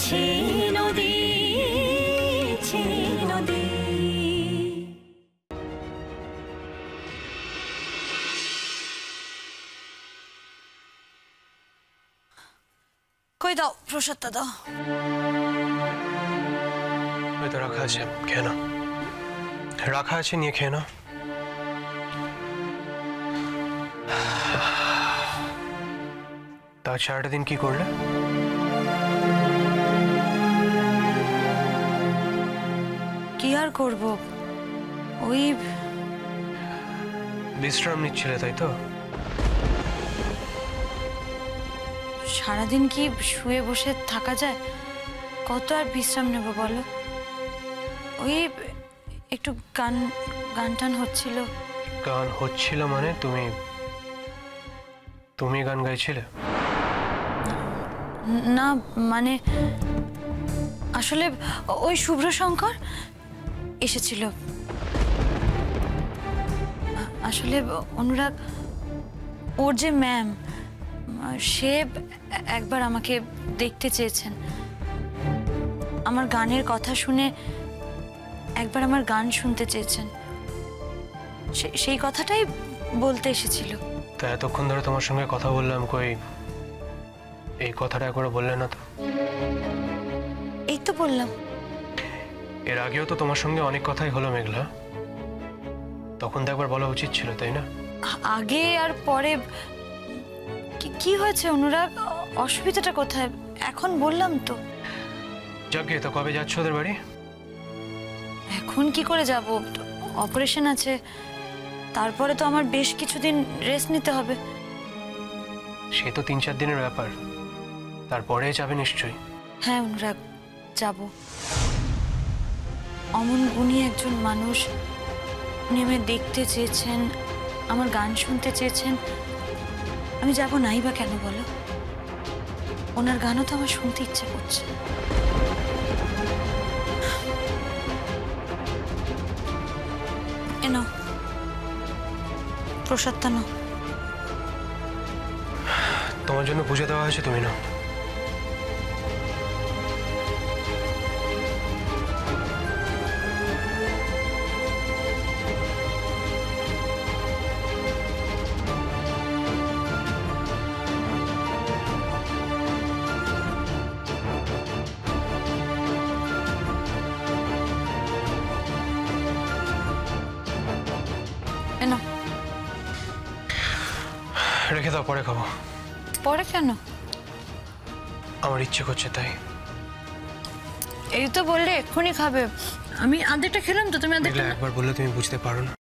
বইছে নদী নদী। কই দাও প্রসাদটা দাও। ওই তো রাখা আছে, খেয়ে নাও। রাখা আছে, নিয়ে খেয়ে নাও। তার সারাটা দিন কি করলে? কি আর করব, ওই বিশ্রাম নিচ্ছিলে, তাই তো? সারাদিন কি শুয়ে বসে থাকা যায়? কত আর বিশ্রাম নেব বলো? ওই একটু গান টান হচ্ছিল। গান হচ্ছিল মানে তুমি গান গাইছিলে? না মানে আসলে ওই শুভ্র শঙ্কর এসেছিল। আসলে অনুরাগ, ওর যে ম্যাম, সে একবার আমাকে দেখতে চেয়েছেন। আমার গানের কথা শুনে একবার আমার গান শুনতে চেয়েছেন। সেই কথাটাই বলতে এসেছিল। তা এতক্ষণ ধরে তোমার সঙ্গে কথা বললাম, কই এই কথাটা একবার বললে না তো? এই তো বললাম। এর আগেও তো তোমার সঙ্গে অনেক কথাই হলো মেঘলা, তখন তো একবার বলা উচিত ছিল, তাই না? আগে আর পরে কি হয়েছে অনুরাগ? অসুবিধাটা কোথায়? এখন বললাম তো। যাকে, তো কবে যাচ্ছ ওদের বাড়ি? এখন কি করে যাব? অপারেশন আছে, তারপরে তো আমার বেশ কিছুদিন রেস্ট নিতে হবে। সে তো 3-4 দিনের ব্যাপার, তারপরে যাবে নিশ্চয়ই। হ্যাঁ অনুরাগ, যাব। অমন গুণী একজন মানুষ নেমে দেখতে চেয়েছেন, আমার গান শুনতে চেয়েছেন, আমি যাব নাই বা কেন বলো? ওনার গানও তো আমার শুনতে ইচ্ছে করছে। এনো প্রসাদটা নাও। তোমার জন্য পুজো দেওয়া হয়েছে, তুমি নাও। এনো রেখে দাও, পরে খাবো। পরে কেন? আমার ইচ্ছে করছে তাই। এই তো বললে এক্ষুনি খাবে, আমি আধেকটা খেলাম তো, তুমি আধেকটা। একবার বললে তুমি বুঝতে পারো না?